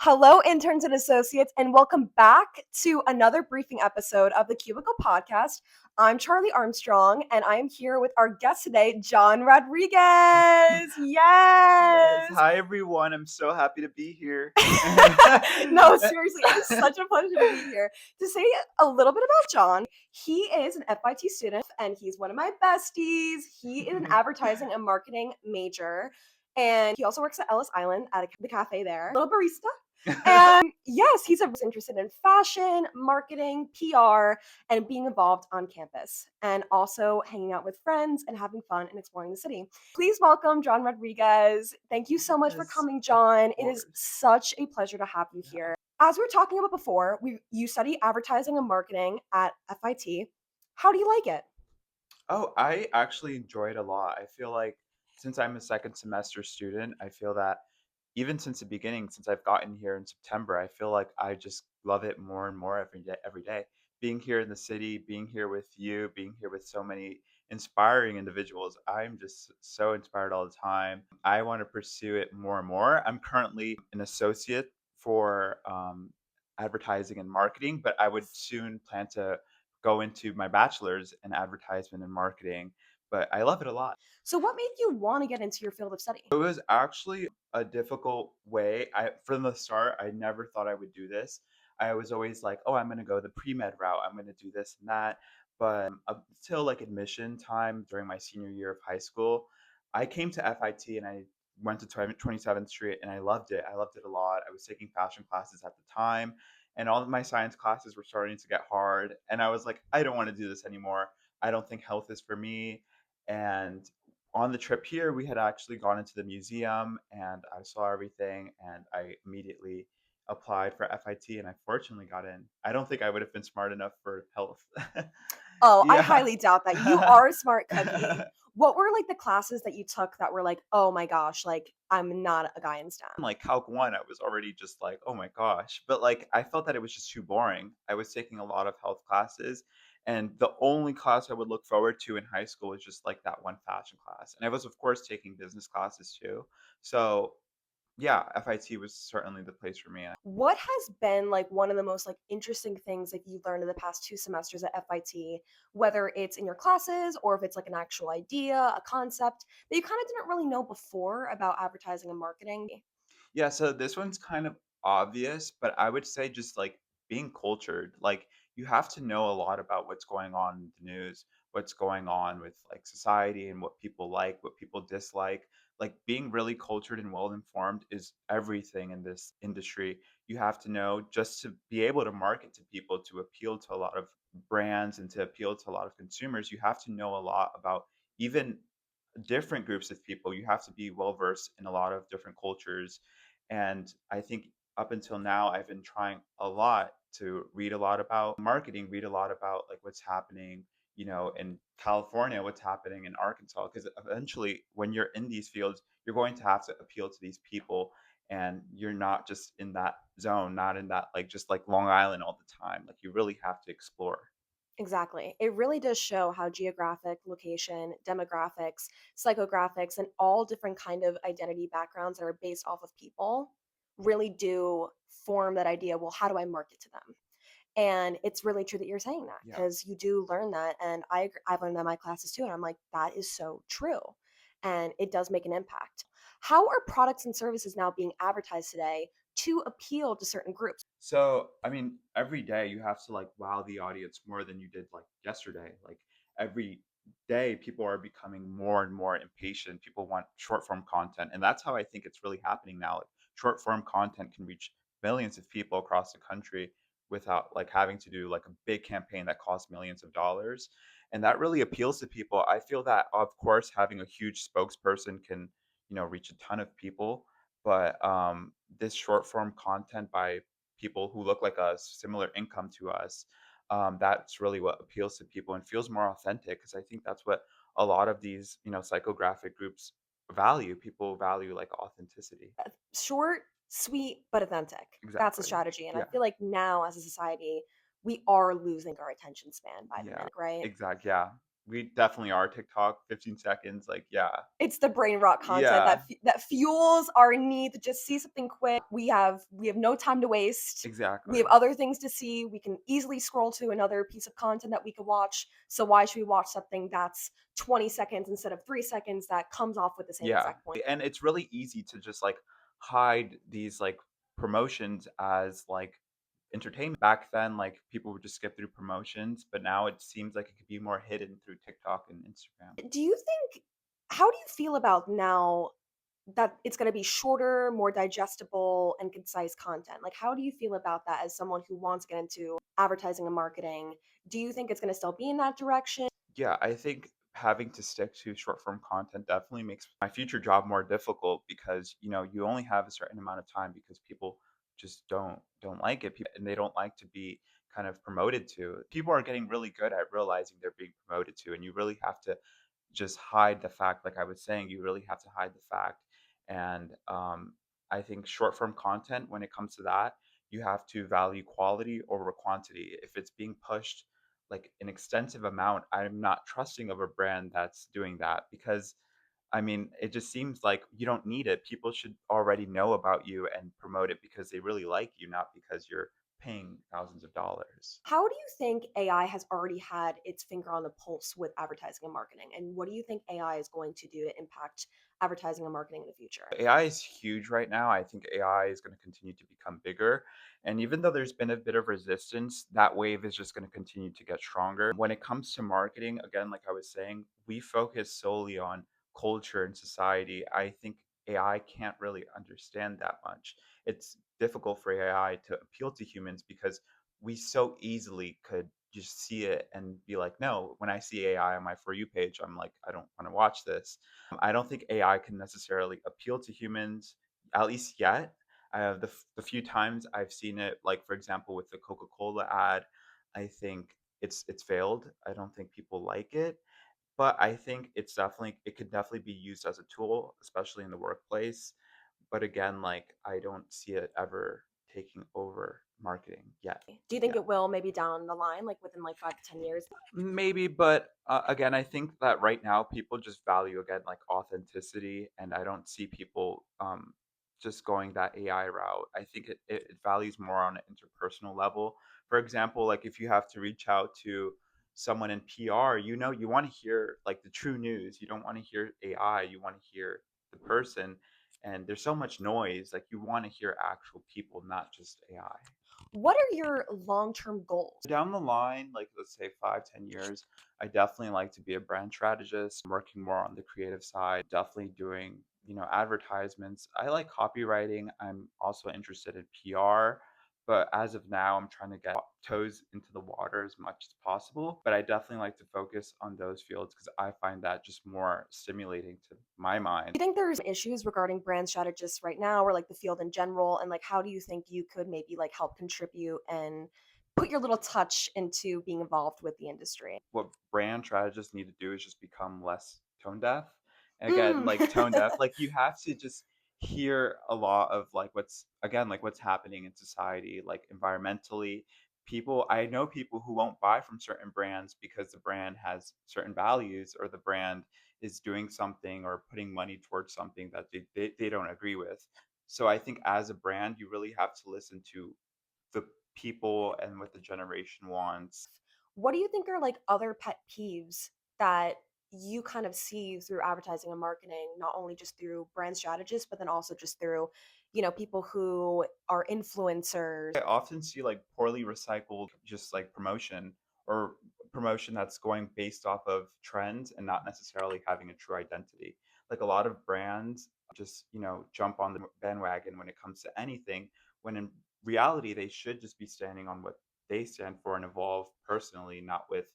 Hello, interns and associates, and welcome back to another briefing episode of the Cubicle Podcast. I'm Charlie Armstrong, and I am here with our guest today, John Rodriguez. Yes. Yes. Hi, everyone. I'm so happy to be here. No, seriously, it is such a pleasure to be here. To say a little bit about John, he is an FIT student, and he's one of my besties. He is an advertising and marketing major, and he also works at Ellis Island at the cafe there, little barista. And yes, he's interested in fashion, marketing, PR, and being involved on campus, and also hanging out with friends and having fun and exploring the city. Please welcome John Rodriguez. Thank you so much for Yes, coming, John. It is course. such a pleasure to have you here. As we were talking about before, you study advertising and marketing at FIT. How do you like it? Oh, I actually enjoy it a lot. I feel like since I'm a second semester student, I feel that even since the beginning, since I've gotten here in September, I feel like I just love it more and more every day, every day. Being here in the city, being here with you, being here with so many inspiring individuals, I'm just so inspired all the time. I want to pursue it more and more. I'm currently an associate for advertising and marketing, but I would soon plan to go into my bachelor's in advertisement and marketing. But I love it a lot. So, what made you want to get into your field of study? It was actually a difficult way. From the start, I never thought I would do this. I was always like, "Oh, I'm gonna go the pre-med route. I'm gonna do this and that." But up till like admission time during my senior year of high school, I came to FIT and I went to 27th Street and I loved it. I loved it a lot. I was taking fashion classes at the time, and all of my science classes were starting to get hard. And I was like, I don't want to do this anymore. I don't think health is for me. And on the trip here, we had actually gone into the museum and I saw everything and I immediately applied for FIT and I fortunately got in. I don't think I would have been smart enough for health. Oh, I Yeah. highly doubt that. You are a smart cookie. What were like the classes that you took that were like, oh my gosh, like I'm not a guy in STEM? Like Calc 1, I was already just like, oh my gosh. But like, I felt that it was just too boring. I was taking a lot of health classes. And the only class I would look forward to in high school was just like that one fashion class. And I was, of course, taking business classes too. So yeah, FIT was certainly the place for me. What has been like one of the most like interesting things that you've learned in the past 2 semesters at FIT, whether it's in your classes or if it's like an actual idea, a concept that you kind of didn't really know before about advertising and marketing? Yeah, so this one's kind of obvious, but I would say just like being cultured. Like you have to know a lot about what's going on in the news, what's going on with like society and what people like, what people dislike. Like being really cultured and well informed is everything in this industry. You have to know just to be able to market to people, to appeal to a lot of brands and to appeal to a lot of consumers, you have to know a lot about even different groups of people. You have to be well versed in a lot of different cultures. And I think up until now, I've been trying a lot to read a lot about marketing, read a lot about like what's happening, in California, what's happening in Arkansas. Because eventually, when you're in these fields, you're going to have to appeal to these people. And you're not just in that zone, not in that like just like Long Island all the time. Like you really have to explore. Exactly. It really does show how geographic, location, demographics, psychographics, and all different kind of identity backgrounds that are based off of people really do form that idea. Well, how do I market to them? And it's really true that you're saying that Yeah. because you do learn that. And I've learned that in my classes too. And I'm like, that is so true. And it does make an impact. How are products and services now being advertised today to appeal to certain groups? So, I mean, every day you have to like wow the audience more than you did like yesterday. Like every day, people are becoming more and more impatient. People want short form content. And that's how I think it's really happening now. Like short form content can reach millions of people across the country without like having to do like a big campaign that costs millions of dollars. And that really appeals to people. I feel that, of course, having a huge spokesperson can, reach a ton of people. But this short form content by people who look like us, similar income to us. That's really what appeals to people and feels more authentic because I think that's what a lot of these, psychographic groups value. People value like authenticity. Short, sweet, but authentic. That's a Exactly. strategy. And I Yeah. feel like now as a society, we are losing our attention span by the Yeah. minute, right? Exactly. Yeah. We definitely are TikTok, 15 seconds, like, yeah. It's the brain rot content Yeah, that fuels our need to just see something quick. We have no time to waste. We have exactly. other things to see. We can easily scroll to another piece of content that we could watch. So why should we watch something that's 20 seconds instead of 3 seconds that comes off with the same Yeah, exact point? and it's really easy to just, like, hide these, like, promotions as, like, entertainment. Back then, like, people would just skip through promotions, but now it seems like it could be more hidden through TikTok and Instagram. Do you think How do you feel about now that it's gonna be shorter, more digestible, and concise content? Like, how do you feel about that as someone who wants to get into advertising and marketing? Do you think it's gonna still be in that direction? Yeah, I think having to stick to short form content definitely makes my future job more difficult because, you only have a certain amount of time because people just don't like it, and they don't like to be kind of promoted to. People are getting really good at realizing they're being promoted to, and you really have to just hide the fact. Like I was saying, you really have to hide the fact. And I think short form content, when it comes to that, you have to value quality over quantity. If it's being pushed like an extensive amount, I'm not trusting of a brand that's doing that because I mean, it just seems like you don't need it. People should already know about you and promote it because they really like you, not because you're paying thousands of dollars. How do you think AI has already had its finger on the pulse with advertising and marketing? And what do you think AI is going to do to impact advertising and marketing in the future? AI is huge right now. I think AI is going to continue to become bigger. And even though there's been a bit of resistance, that wave is just going to continue to get stronger. When it comes to marketing, again, like I was saying, we focus solely on culture and society. I think AI can't really understand that much. It's difficult for AI to appeal to humans because we so easily could just see it and be like, no, when I see AI on my For You page, I'm like, I don't want to watch this. I don't think AI can necessarily appeal to humans, at least yet. The few times I've seen it, like for example with the Coca-Cola ad, I think it's failed. I don't think people like it, but I think it could definitely be used as a tool, especially in the workplace. But again, like I don't see it ever taking over marketing yet. Do you think Yeah. it will maybe down the line, like within like 5 to 10 years? Maybe, but again, I think that right now people just value again like authenticity, and I don't see people just going that AI route. I think it values more on an interpersonal level. For example, like if you have to reach out to someone in PR, you want to hear like the true news. You don't want to hear AI. You want to hear the person. And there's so much noise. Like you want to hear actual people, not just AI. What are your long-term goals? Down the line, like let's say 5, 10 years, I definitely like to be a brand strategist, working more on the creative side, definitely doing, advertisements. I like copywriting. I'm also interested in PR. But as of now, I'm trying to get toes into the water as much as possible. But I definitely like to focus on those fields because I find that just more stimulating to my mind. Do you think there's issues regarding brand strategists right now or like the field in general? And like, how do you think you could maybe like help contribute and put your little touch into being involved with the industry? What brand strategists need to do is just become less tone deaf. And again, Mm. like tone deaf, like you have to just hear a lot of like what's happening in society, like environmentally. I know people who won't buy from certain brands because the brand has certain values or the brand is doing something or putting money towards something that they don't agree with. So I think as a brand, you really have to listen to the people and what the generation wants. What do you think are like other pet peeves that you kind of see through advertising and marketing, not only just through brand strategists, but then also just through, people who are influencers? I often see like poorly recycled just like promotion or promotion that's going based off of trends and not necessarily having a true identity. Like a lot of brands just, jump on the bandwagon when it comes to anything, when in reality they should just be standing on what they stand for and evolve personally, not with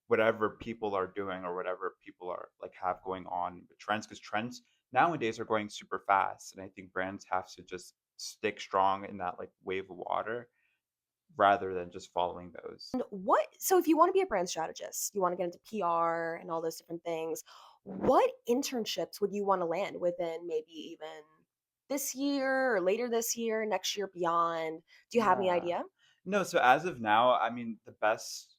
whatever people are doing or whatever people are like have going on with trends because trends nowadays are going super fast and I think brands have to just stick strong in that like wave of water rather than just following those. So if you want to be a brand strategist, you want to get into PR and all those different things, what internships would you want to land within maybe even this year or later this year, next year beyond? Do you have any Yeah. idea? No, so as of now, I mean, the best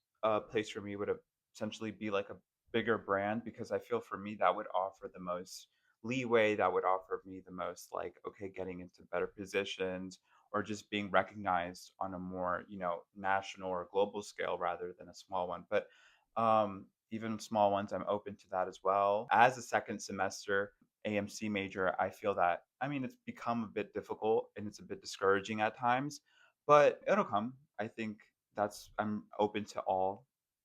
place for me would essentially be like a bigger brand, because I feel for me that would offer the most leeway, that would offer me the most like, okay, getting into better positions or just being recognized on a more, national or global scale rather than a small one. But even small ones, I'm open to that as well. As a second semester AMC major, I feel that, I mean, it's become a bit difficult and it's a bit discouraging at times, but it'll come. I think I'm open to all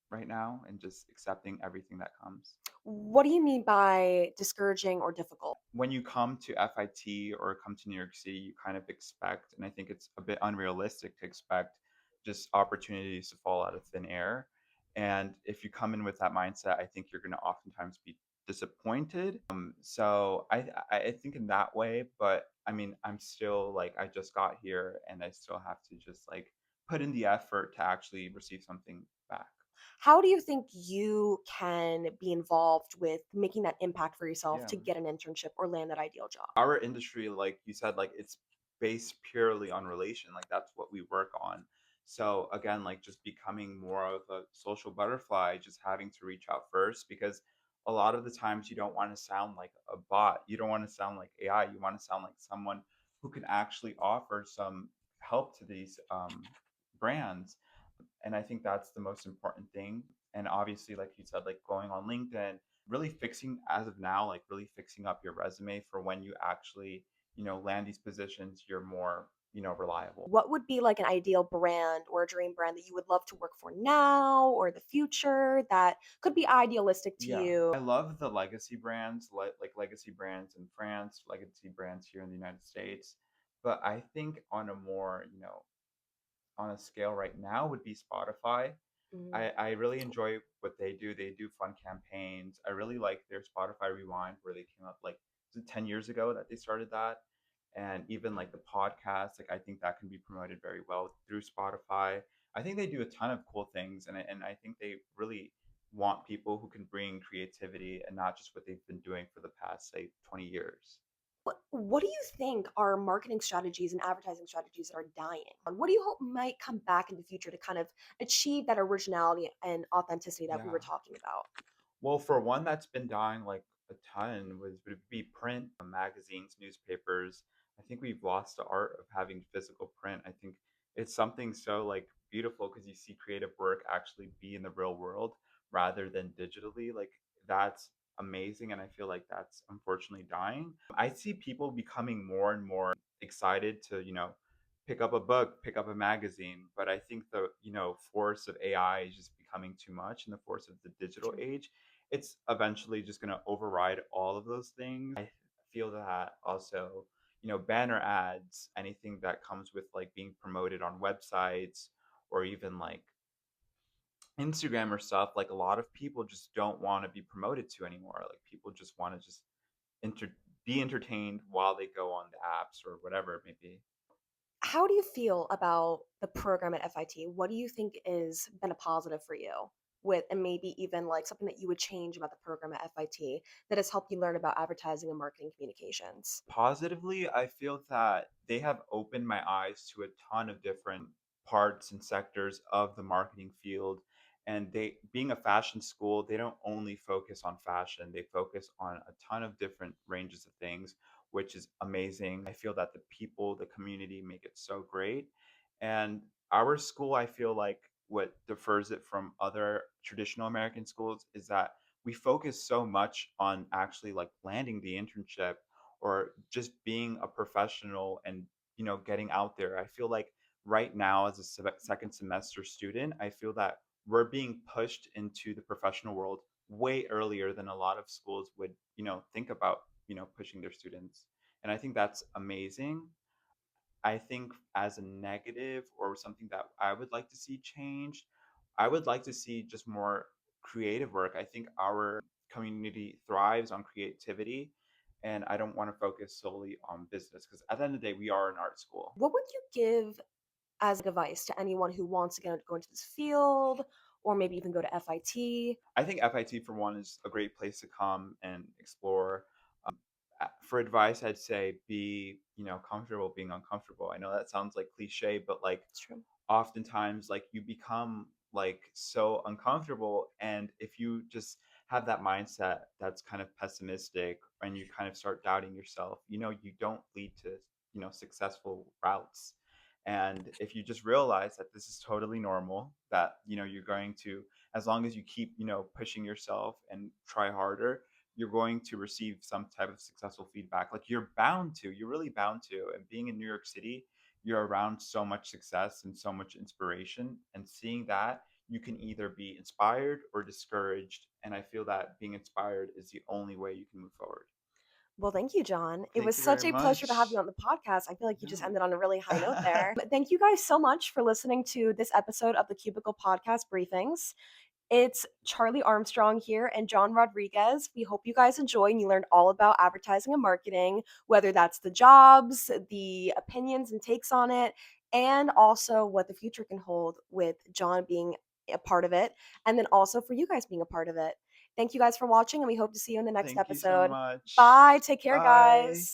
right now and just accepting everything that comes. What do you mean by discouraging or difficult? When you come to FIT or come to New York City, you kind of expect, and I think it's a bit unrealistic to expect just opportunities to fall out of thin air. And if you come in with that mindset, I think you're going to oftentimes be disappointed. So I think in that way, but I mean, I'm still like, I just got here and I still have to just like put in the effort to actually receive something back. How do you think you can be involved with making that impact for yourself Yeah. to get an internship or land that ideal job? Our industry, like you said, like it's based purely on relation. Like that's what we work on. So again, like just becoming more of a social butterfly, just having to reach out first, because a lot of the times you don't want to sound like a bot. You don't want to sound like AI. You want to sound like someone who can actually offer some help to these brands. And I think that's the most important thing. And obviously, like you said, like going on LinkedIn, really fixing, as of now, like really fixing up your resume for when you actually, land these positions, you're more, reliable. What would be like an ideal brand or a dream brand that you would love to work for now or the future that could be idealistic to Yeah, you? I love the legacy brands, like legacy brands in France, legacy brands here in the United States. But I think on a more, on a scale right now would be Spotify. Mm, I really enjoy what they do. They do fun campaigns. I really like their Spotify Rewind, where they came up like, was it 10 years ago that they started that? And even like the podcast, like I think that can be promoted very well through Spotify. I think they do a ton of cool things, and I think they really want people who can bring creativity and not just what they've been doing for the past, say, 20 years. what do you think are marketing strategies and advertising strategies that are dying? And what do you hope might come back in the future to kind of achieve that originality and authenticity that we were Yeah. talking about? Well, for one that's been dying like a ton would be print, magazines, newspapers. I think we've lost the art of having physical print. I think it's something so like beautiful because you see creative work actually be in the real world rather than digitally. Like that's amazing, and I feel like that's unfortunately dying. I see people becoming more and more excited to, pick up a book, pick up a magazine, but I think the, force of AI is just becoming too much, and the force of the digital True. age, it's eventually just going to override all of those things. I feel that also, banner ads, anything that comes with like being promoted on websites or even like Instagram or stuff, like a lot of people just don't want to be promoted to anymore. Like people just want to just be entertained while they go on the apps or whatever it may be. How do you feel about the program at FIT? What do you think is been a positive for you with, and maybe even like something that you would change about the program at FIT that has helped you learn about advertising and marketing communications? Positively, I feel that they have opened my eyes to a ton of different parts and sectors of the marketing field. And they, being a fashion school, they don't only focus on fashion, they focus on a ton of different ranges of things, which is amazing. I feel that the people, the community make it so great. And our school, I feel like what differs it from other traditional American schools is that we focus so much on actually like landing the internship or just being a professional and, getting out there. I feel like right now as a second semester student, I feel that we're being pushed into the professional world way earlier than a lot of schools would, think about, pushing their students. And I think that's amazing. I think as a negative or something that I would like to see changed, I would like to see just more creative work. I think our community thrives on creativity, and I don't want to focus solely on business because at the end of the day, we are an art school. What would you give as advice to anyone who wants to go into this field or maybe even go to FIT? I think FIT for one is a great place to come and explore. For advice, I'd say be, comfortable being uncomfortable. I know that sounds like cliche, but like It's true. oftentimes like you become like so uncomfortable, and if you just have that mindset that's kind of pessimistic and you kind of start doubting yourself, you don't lead to, successful routes. And if you just realize that this is totally normal, that, you're going to, as long as you keep, pushing yourself and try harder, you're going to receive some type of successful feedback. Like you're really bound to. And being in New York City, you're around so much success and so much inspiration. And seeing that, you can either be inspired or discouraged. And I feel that being inspired is the only way you can move forward. Well, thank you, John. It Thank was you very such a pleasure to have you much. on the podcast. I feel like you just No. ended on a really high note there. But thank you guys so much for listening to this episode of the Cubicle Podcast Briefings. It's Charlie Armstrong here and John Rodriguez. We hope you guys enjoy and you learned all about advertising and marketing, whether that's the jobs, the opinions and takes on it, and also what the future can hold with John being a part of it, and then also for you guys being a part of it. Thank you guys for watching, and we hope to see you in the next Thank you so episode. much. Bye. Take care, Bye. guys.